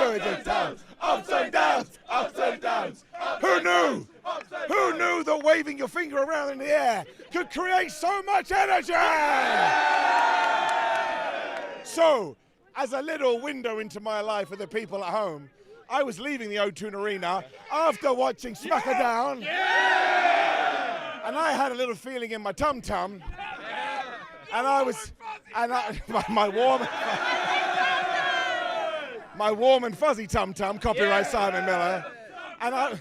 good in town. Ups and downs, ups and downs. Who knew? Who knew that waving your finger around in the air could create so much energy? So, as a little window into my life for the people at home, I was leaving the O2 Arena after watching SmackDown, and I had a little feeling in my tum-tum, and my warm and fuzzy tum-tum, copyright Simon Miller, and I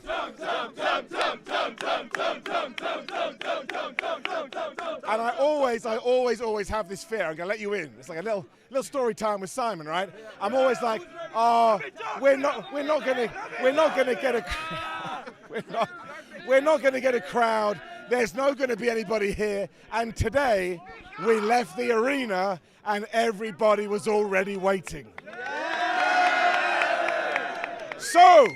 always have this fear. I'm gonna let you in. It's like a little story time with Simon, right? I'm always like, oh, we're not gonna get a crowd. There's not gonna be anybody here. And today, we left the arena and everybody was already waiting. So,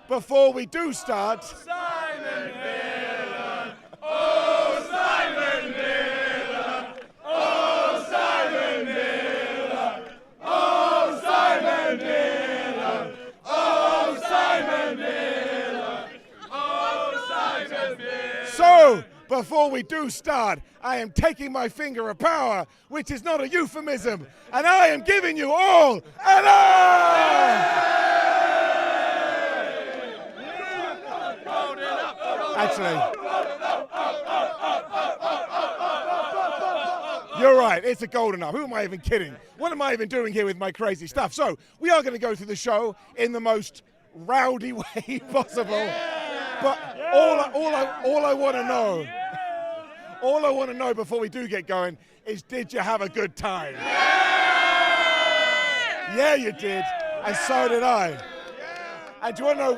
before we do start, Simon Miller, oh Simon Miller, oh Simon Miller, oh Simon Miller, oh Simon Miller, oh Simon Miller. So, before we do start, I am taking my finger of power, which is not a euphemism, and I am giving you all an arm! Actually, you're right, it's a golden arm. Who am I even kidding? What am I even doing here with my crazy stuff? So, we are going to go through the show in the most rowdy way possible. But all I want to know before we do get going is, did you have a good time? Yeah, you did, and so did I. And do you want to know?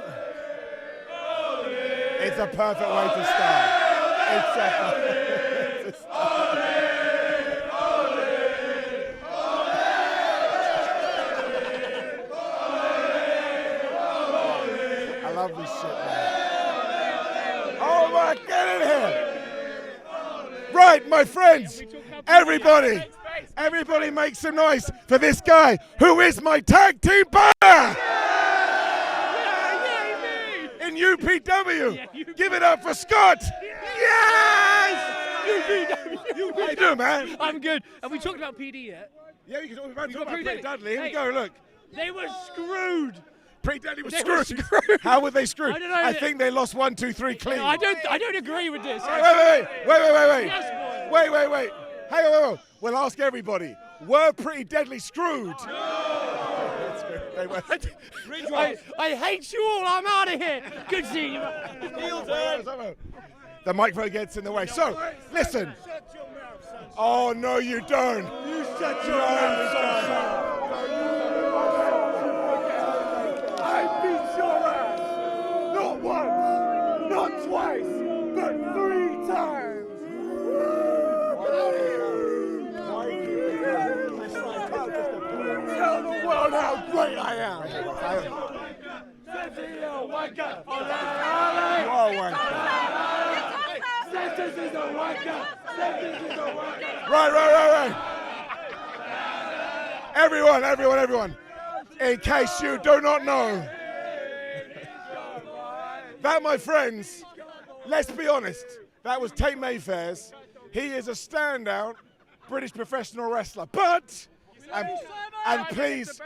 It's a perfect way to start. I love this shit, man. Oh my, get in here! Right, my friends, everybody make some noise for this guy who is my tag team partner! UPW. Give it up for Scott. Yes! UPW. How you doing, man? I'm good. Have we talked about PD yet? Yeah, we can talk about Pretty Dudley. Here we go, look. They were screwed. Pretty Dudley was screwed. How were they screwed? I don't know. I think they lost 1, 2, 3 clean. I don't agree with this. Wait. Yes, Wait. Hang on. We'll ask everybody. Were Pretty Deadly screwed? No. I hate you all. I'm out of here. Good seeing you. The microphone gets in the way. So, listen. Oh, no, you don't. You shut your mouth, son. I beat your ass. Not once, not twice, but 3 times. Tell the world how great I am. Right. Everyone. In case you do not know, that, my friends, let's be honest, that was Tate Mayfair's. He is a standout British professional wrestler, but, and please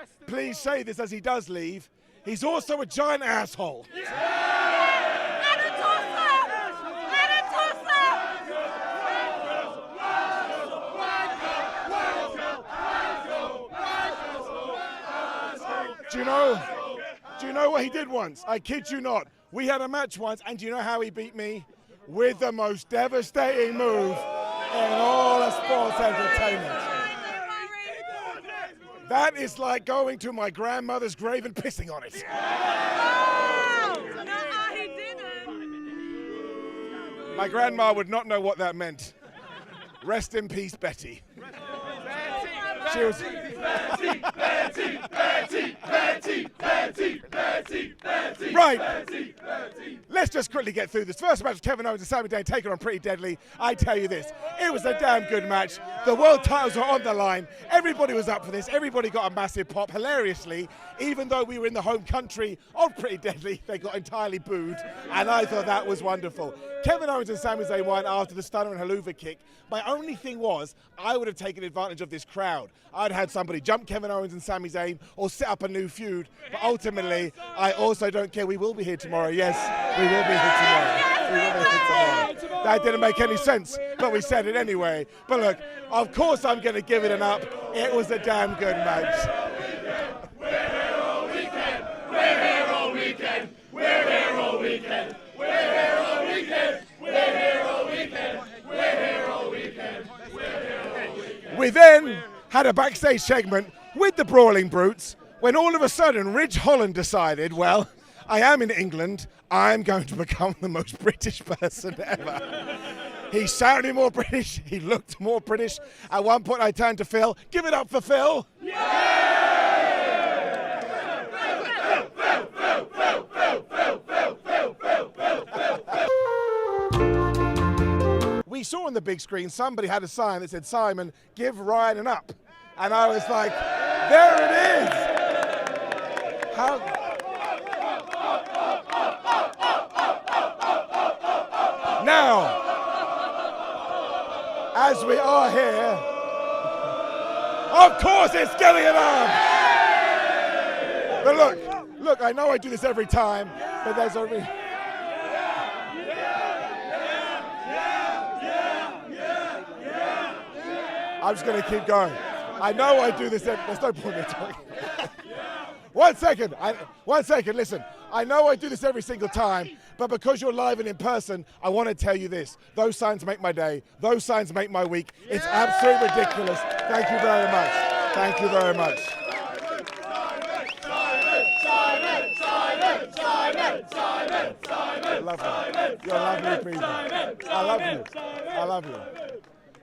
say this as he does leave, he's also a giant asshole. Do you know what he did once? I kid you not. We had a match once, and do you know how he beat me? With the most devastating move in all of sports entertainment. That is like going to my grandmother's grave and pissing on it. No, he didn't. My grandma would not know what that meant. Rest in peace, Betty. She was... Right. let's just quickly get through this. First match was Kevin Owens and Sami Zayn taking on Pretty Deadly. I tell you this, it was a damn good match. The world titles were on the line. Everybody was up for this. Everybody got a massive pop. Hilariously, even though we were in the home country of Pretty Deadly, they got entirely booed, and I thought that was wonderful. Kevin Owens and Sami Zayn won after the stunner and haluva kick. My only thing was, I would have taken advantage of this crowd. I'd had somebody jump Kevin Owens and Sami Zayn or set up a new feud, but ultimately, I also don't care. We will be here tomorrow. Yes, we will be here tomorrow. We will be here tomorrow. That didn't make any sense, but we said it anyway. But look, of course I'm going to give it an up. It was a damn good match. We're here all weekend. We're here all weekend. We're here all weekend. We're here all weekend. We're here all weekend. We're here all weekend. We're here all weekend. We then had a backstage segment with the Brawling Brutes when all of a sudden Ridge Holland decided, well, I am in England, I'm going to become the most British person ever. He sounded more British, he looked more British. At one point I turned to Phil, give it up for Phil. We saw on the big screen somebody had a sign that said, Simon, give Ryan an up. And I was like, there it is. How? Now, as we are here, of course it's getting it up. But look, I know I do this every time, but there's a I'm just going to keep going. I know I do this. There's no point in talking. One second, listen. I know I do this every single time, but because you're live and in person, I want to tell you this. Those signs make my day. Those signs make my week. It's absolutely ridiculous. Thank you very much. Thank you very much. I love you. You're lovely people. I love you. I love you.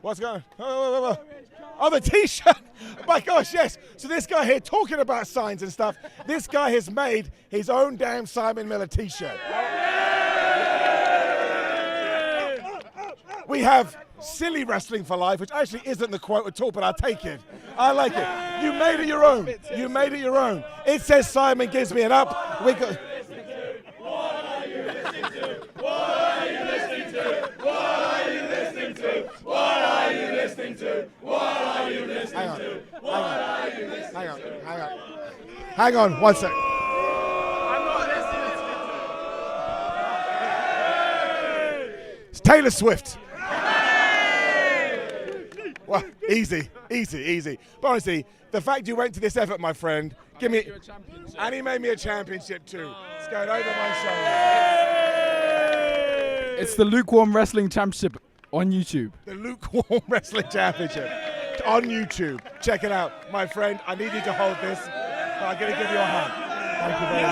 What's going on? Oh, the t-shirt. My gosh, yes. So this guy here talking about signs and stuff, this guy has made his own damn Simon Miller t-shirt. We have silly wrestling for life, which actually isn't the quote at all, but I'll take it. I like it. You made it your own. You made it your own. It says Simon gives me an up. We got. Hang on, 1 sec. It's Taylor Swift. Well, easy. But honestly, the fact you went to this effort, my friend, give me, and he made me a championship too. It's going over my shoulder. It's the Lukewarm Wrestling Championship on YouTube. The Lukewarm Wrestling Championship on YouTube. Check it out, my friend. I need you to hold this. But I'm going to give you a hug. Thank you very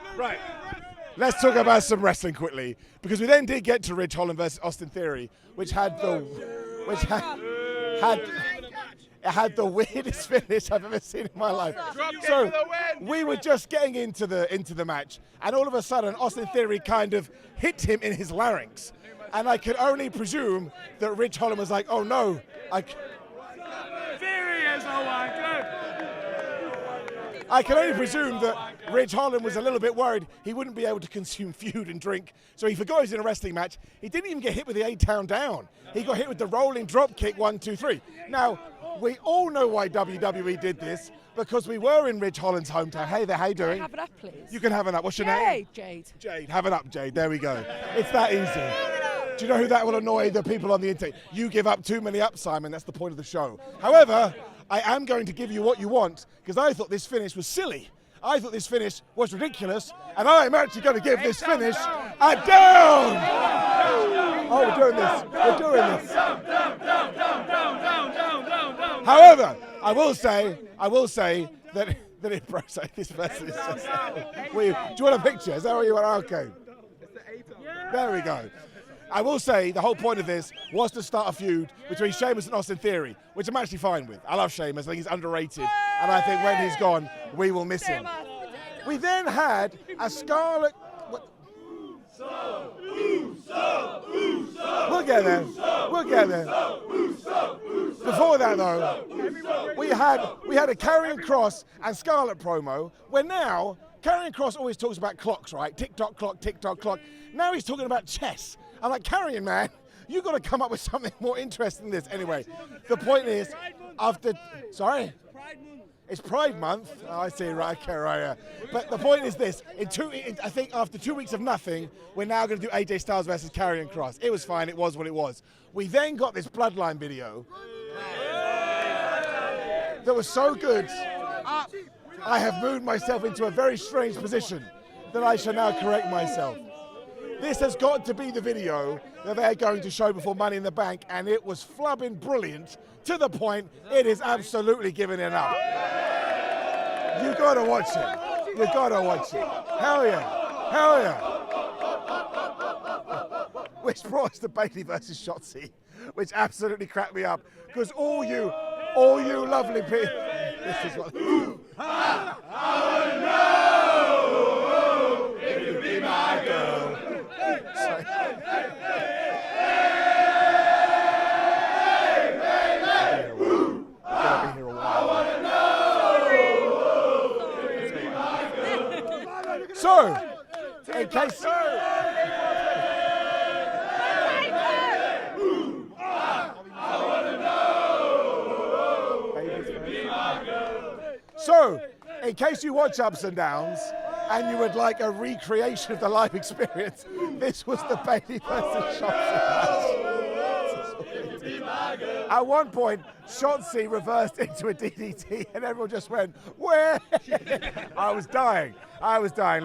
much. Right. Let's talk about some wrestling quickly, because we then did get to Ridge Holland versus Austin Theory, which had the weirdest finish I've ever seen in my life. So we were just getting into the match, and all of a sudden Austin Theory kind of hit him in his larynx, and I could only presume that Ridge Holland was like, "Oh no!" I can only presume that Ridge Holland was a little bit worried he wouldn't be able to consume food and drink, so he forgot he was in a wrestling match. He didn't even get hit with the A-Town down. He got hit with the rolling drop kick, 1, 2, 3. Now, we all know why WWE did this, because we were in Ridge Holland's hometown. Hey there, how you doing? Have it up, please. You can have an up. What's your name? Jade. Jade, have it up, Jade. There we go. It's that easy. Do you know who that will annoy the people on the internet? You give up too many ups, Simon. That's the point of the show. However, I am going to give you what you want, because I thought this finish was silly. I thought this finish was ridiculous, and I'm actually going to give this finish a down! Oh, we're doing this. We're doing this. However, I will say that it broke this person is just. Do you want a picture? Is that what you want? Okay. There we go. I will say the whole point of this was to start a feud between Sheamus and Austin Theory, which I'm actually fine with. I love Sheamus. I think he's underrated, and I think when he's gone, we will miss him. We then had a Scarlet. We'll get there. We'll get there. Before that, though, we had a Karrion Kross and Scarlet promo, where now Karrion Kross always talks about clocks, right? Tick-tock clock, tick-tock clock. Now he's talking about chess. I'm like, Karrion, man, you got to come up with something more interesting than this. Anyway, the point is, sorry? It's Pride Month. Oh, I see, right, okay, right, yeah. But the point is this, I think after 2 weeks of nothing, we're now going to do AJ Styles versus Karrion Kross. It was fine, it was what it was. We then got this Bloodline video that was so good, I have moved myself into a very strange position that I shall now correct myself. This has got to be the video that they're going to show before Money in the Bank, and it was flubbing brilliant to the point it is absolutely giving it up. You gotta watch it. You gotta watch it. Hell yeah. Hell yeah. Which brought us to Bayley versus Shotzi, which absolutely cracked me up, because all you lovely people. This is what. I wanna know if you be my girl. Sorry. So, in case. So, in case you watch Ups and Downs and you would like a recreation of the live experience, this was the Bayley versus Shotzi match. At one point, Shotzi reversed into a DDT and everyone just went, where? I was dying.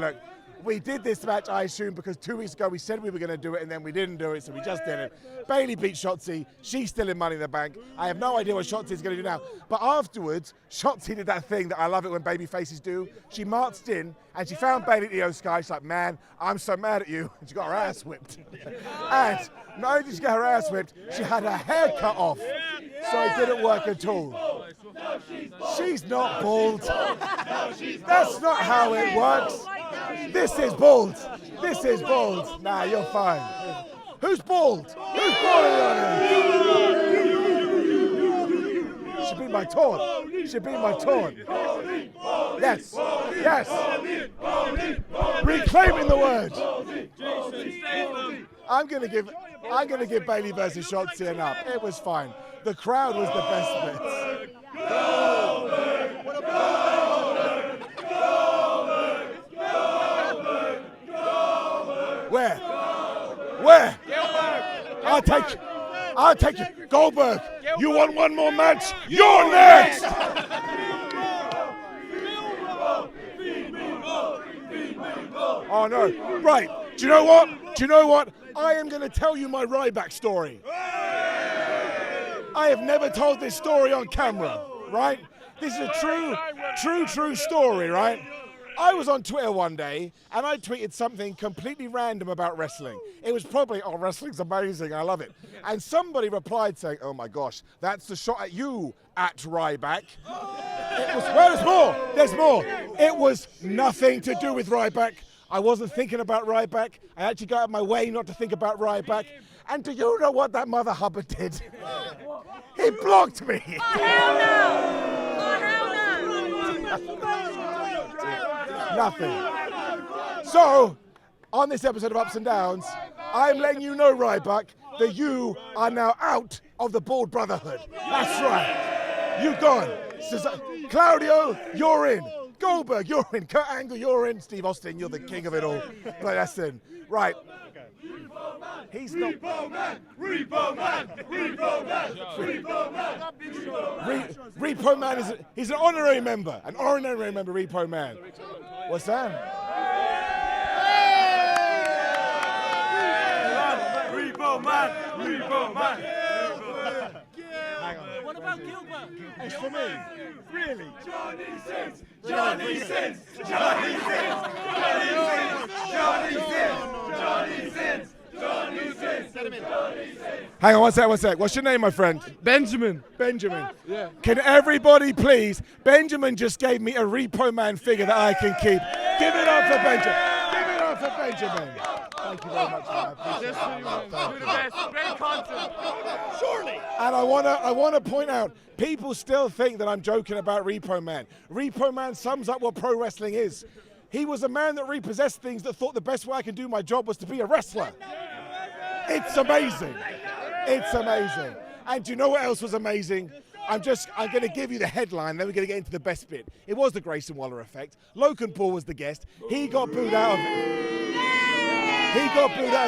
Look, we did this match, I assume, because 2 weeks ago we said we were going to do it and then we didn't do it, so we just did it. Bayley beat Shotzi. She's still in Money in the Bank. I have no idea what Shotzi's going to do now. But afterwards, Shotzi did that thing that I love it when baby faces do. She marched in and she found Bayley at the Io Sky. She's like, man, I'm so mad at you. And she got her ass whipped. And not only did she get her ass whipped, she had her hair cut off. So it didn't work at all. She's not bald. That's not how it works. This is bald. This is bald. Nah, you're fine. Who's bald? Who's bald in the audience? She beat my taunt. She beat my taunt. Yes. Yes. Reclaiming the word. I'm gonna give Bayley versus Shotzi an up. It was fine. The crowd was the best bit. Where? I'll take you. Goldberg, you want one more match? You're next! Oh no, right, do you know what? I am going to tell you my Ryback story. I have never told this story on camera, right? This is a true story, right? I was on Twitter one day and I tweeted something completely random about wrestling. It was probably, oh, wrestling's amazing, I love it. And somebody replied saying, oh my gosh, that's the shot at you at Ryback. It was, well, there's more. It was nothing to do with Ryback. I wasn't thinking about Ryback. I actually got out of my way not to think about Ryback. And do you know what that mother Hubbard did? He blocked me. Oh, hell no! Oh, hell no! Nothing. So, on this episode of Ups and Downs, I'm letting you know, Ryback, that you are now out of the Bald Brotherhood. That's right. You've gone. Claudio, you're in. Goldberg, you're in. Kurt Angle, you're in. Steve Austin, you're the king of it all. But that's in. Right. He's not. Repo Man! Repo Man! Repo Man! Repo Man! Repo Man is he's an honorary member. An honorary member, Repo Man. What's that? Repo Man! Repo Man! What about Gilbert? It's for me. Really? Johnny Sins! Johnny Sins! Johnny Sins! Johnny Sins! Johnny Sins! Johnny Sins! Hang on, one sec. What's your name, my friend? Benjamin. Benjamin. Yeah. Can everybody please? Benjamin just gave me a Repo Man figure that I can keep. Give it up for Benjamin. Give it up for Benjamin. Thank you very much, man. I appreciate that. Great content. Surely. And I wanna point out, people still think that I'm joking about Repo Man. Repo Man sums up what pro wrestling is. He was a man that repossessed things that thought the best way I can do my job was to be a wrestler. It's amazing. It's amazing. And do you know what else was amazing? I'm going to give you the headline, then we're going to get into the best bit. It was the Grayson Waller effect. Logan Paul was the guest. He got booed out of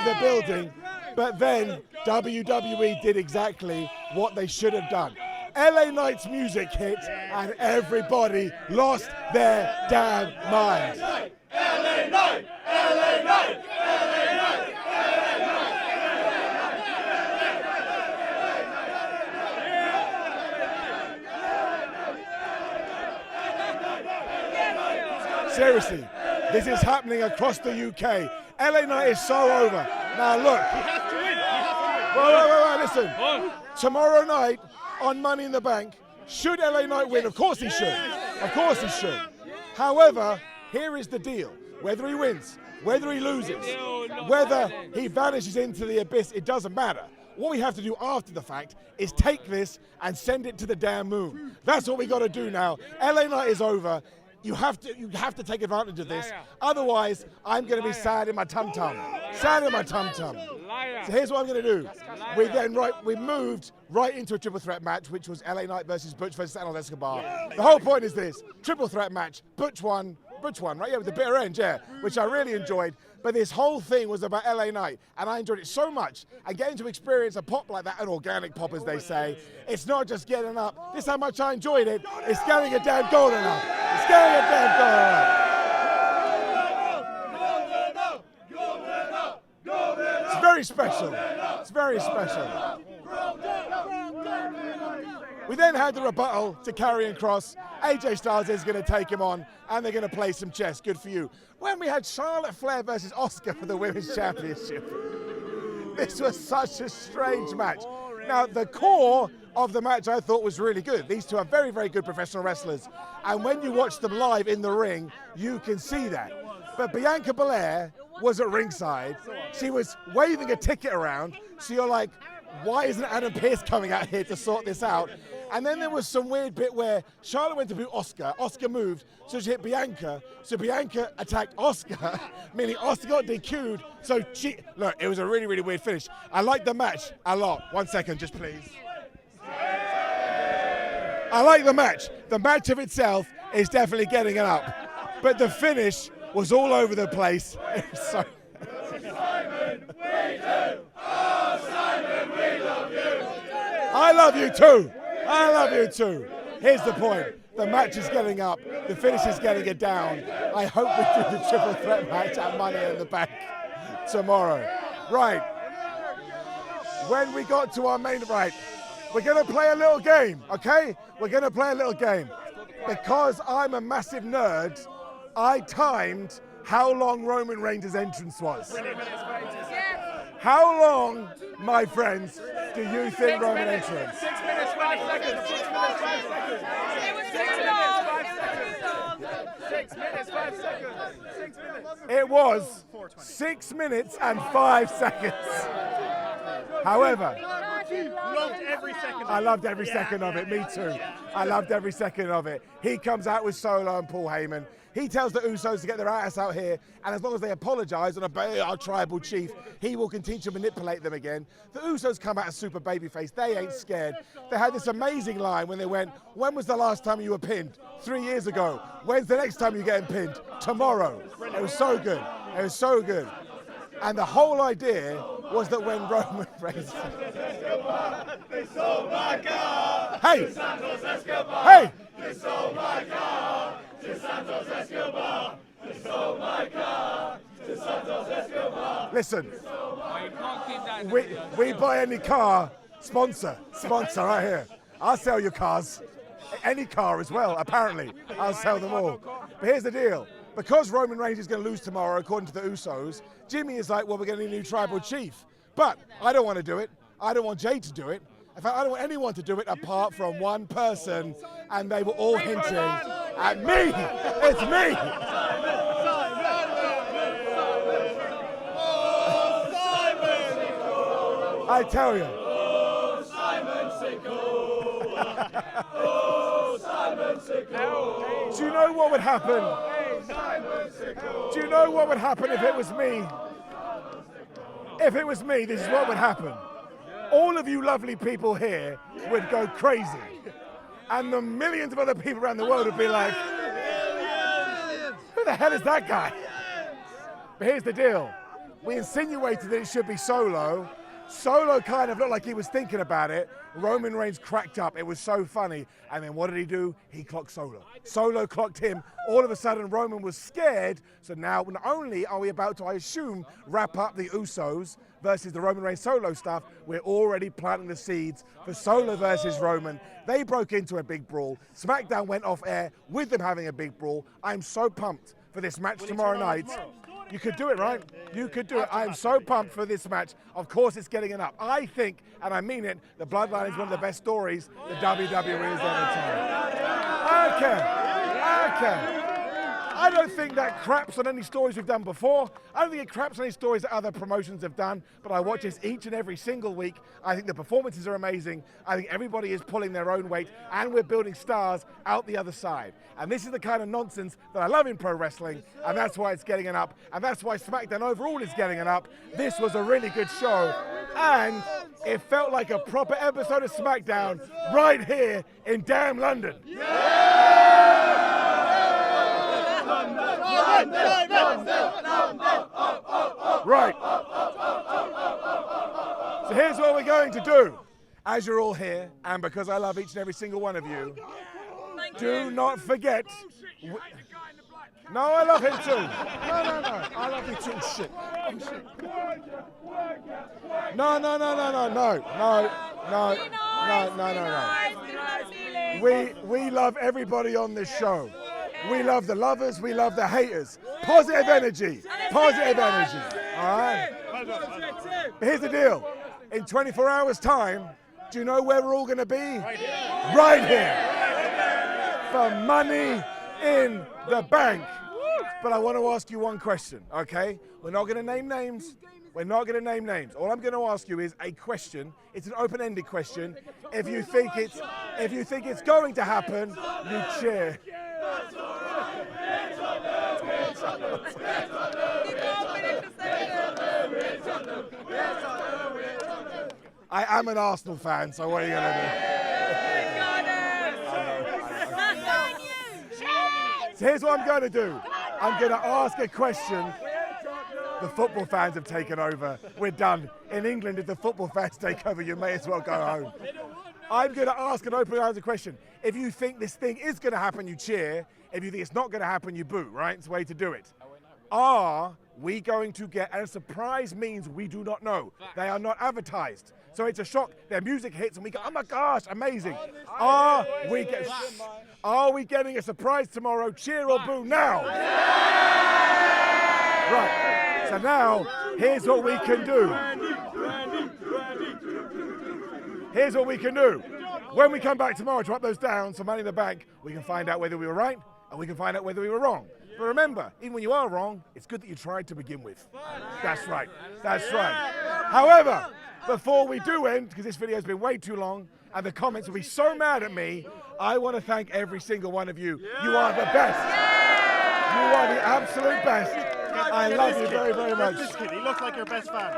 the building, but then WWE did exactly what they should have done. LA Knight's music hit, and everybody lost their damn minds. LA Knight! LA Knight! LA Knight! Seriously, this is happening across the UK. LA Knight is so over. Now look. Wait, listen. Tomorrow night on Money in the Bank, should LA Knight win? Of course he should. Of course he should. However, here is the deal. Whether he wins, whether he loses, whether he vanishes into the abyss, it doesn't matter. What we have to do after the fact is take this and send it to the damn moon. That's what we got to do now. LA Knight is over. You have to take advantage of this. Otherwise, I'm going to be sad in my tum-tum. Sad in my tum-tum. So here's what I'm going to do. We moved right into a triple threat match, which was LA Knight versus Butch versus Santos Escobar. The whole point is this: triple threat match. Butch won, right? Yeah, with the bitter end, yeah, which I really enjoyed. But this whole thing was about LA Knight, and I enjoyed it so much. And getting to experience a pop like that, an organic pop, as they say, it's not just getting up. This is how much I enjoyed it. It's getting a damn golden up. It's getting a damn golden up. It's very special. It's very special. We then had the rebuttal to Karrion Kross. AJ Styles is going to take him on, and they're going to play some chess. Good for you. When we had Charlotte Flair versus Asuka for the Women's Championship, this was such a strange match. Now, the core of the match I thought was really good. These two are very, very good professional wrestlers. And when you watch them live in the ring, you can see that. But Bianca Belair was at ringside. She was waving a ticket around. So you're like, why isn't Adam Pearce coming out here to sort this out? And then there was some weird bit where Charlotte went to boot Asuka. Asuka moved, so she hit Bianca. So Bianca attacked Asuka, meaning Asuka got DQ'd. So look, it was a really, really weird finish. I liked the match a lot. 1 second, just please. I like the match. The match of itself is definitely getting it up. But the finish was all over the place. It was so... Simon, we do. Oh, Simon, we love you. I love you too. I love you too. Here's the point. The match is getting up. The finish is getting it down. I hope we do the triple threat match at Money in the Bank tomorrow. Right. When we got to our main... Right. We're going to play a little game, okay? We're going to play a little game. Because I'm a massive nerd, I timed how long Roman Reigns' entrance was. How long, my friends, do you think Roman entrance? 6 minutes, 5 seconds. 6 minutes, 5 seconds. It was too long. 6 minutes, 5 seconds. 6 minutes. It was 6 minutes and 5 seconds. However, Loved every second. I loved every second of it. Me too. I loved every second of it. He comes out with Solo and Paul Heyman. He tells the Usos to get their ass out here, and as long as they apologize and obey our tribal chief, he will continue to manipulate them again. The Usos come out as super babyface. They ain't scared. They had this amazing line when they went, when was the last time you were pinned? 3 years ago. When's the next time you're getting pinned? Tomorrow. It was so good. It was so good. And the whole idea was that when Roman Reigns... They stole my car. Hey! Santos Escobar. Hey! They stole my car. Santos Escobar. They stole my car. Santos Escobar. Listen, we buy any car, sponsor right here. I'll sell your cars. Any car as well, apparently. I'll sell them all. But here's the deal. Because Roman Reigns is going to lose tomorrow, according to the Usos, Jimmy is like, well, we're going to need a new tribal chief. But I don't want to do it. I don't want Jay to do it. In fact, I don't want anyone to do it apart from one person, and they were all hinting at me. It's me. I tell you. Oh, Simon Sicko. Oh, Simon Sicko. Do you know what would happen? Do you know what would happen if it was me? If it was me, this is what would happen. All of you lovely people here would go crazy. And the millions of other people around the world would be like, who the hell is that guy? But here's the deal. We insinuated that it should be Solo. Solo kind of looked like he was thinking about it. Roman Reigns cracked up. It was so funny. And then what did he do? He clocked Solo. Solo clocked him. All of a sudden, Roman was scared. So now, not only are we about to, I assume, wrap up the Usos versus the Roman Reigns Solo stuff, we're already planting the seeds for Solo versus Roman. They broke into a big brawl. SmackDown went off air with them having a big brawl. I'm so pumped for this match tomorrow night. You could do it, right? You could do it. I am so pumped for this match. Of course, it's getting it up. I think, and I mean it, the Bloodline is one of the best stories the WWE has ever told. Okay. I don't think that craps on any stories we've done before. I don't think it craps on any stories that other promotions have done, but I watch this each and every single week. I think the performances are amazing. I think everybody is pulling their own weight, and we're building stars out the other side. And this is the kind of nonsense that I love in pro wrestling, and that's why it's getting it up, and that's why SmackDown overall is getting it up. This was a really good show, and it felt like a proper episode of SmackDown right here in damn London. Right. So here's what we're going to do. As you're all here, and because I love each and every single one of you, do not forget. No, I love him too. No. I love you too. Shit. No. We love everybody on this show. We love the lovers, we love the haters. Positive energy. Positive energy. All right? But here's the deal. In 24 hours' time, do you know where we're all going to be? Right here. For Money in the Bank. But I want to ask you one question, okay? We're not going to name names. We're not going to name names. All I'm going to ask you is a question. It's an open-ended question. If you think it's going to happen, you cheer. I am an Arsenal fan, so what are you going to do? So here's what I'm going to do. I'm going to ask a question. The football fans have taken over. We're done. In England, if the football fans take over, you may as well go home. I'm going to ask an open-ended question. If you think this thing is going to happen, you cheer. If you think it's not going to happen, you boo, right? It's the way to do it. Are we going to get, and a surprise means we do not know. They are not advertised. So it's a shock. Their music hits and we go, oh my gosh, amazing. Are we getting a surprise tomorrow? Cheer or boo now? Right. So now, here's what we can do. Here's what we can do. When we come back tomorrow to up those down, so Money in the Bank, we can find out whether we were right and we can find out whether we were wrong. But remember, even when you are wrong, it's good that you tried to begin with. That's right. That's right. However, before we do end, because this video has been way too long and the comments will be so mad at me, I want to thank every single one of you. You are the best. You are the absolute best. I love you very, very much. He looks like your best fan.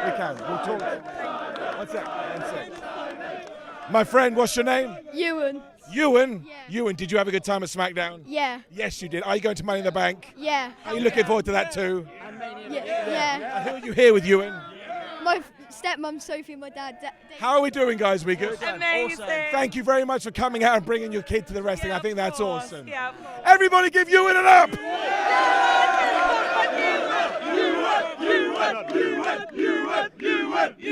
We can. We'll talk. One sec. My friend, what's your name? Ewan. Ewan? Yeah. Ewan, did you have a good time at SmackDown? Yeah. Yes, you did. Are you going to Money in the Bank? Yeah. Are you looking forward to that too? Yeah. Who are you here with, Ewan? My stepmom Sophie and my dad. How are we doing, guys? We good? Amazing. Thank you very much for coming out and bringing your kid to the wrestling. I think that's awesome. Yeah. Everybody give Ewan an up!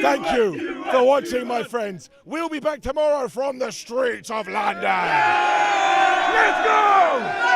Thank you for watching, my friends. We'll be back tomorrow from the streets of London. Let's go!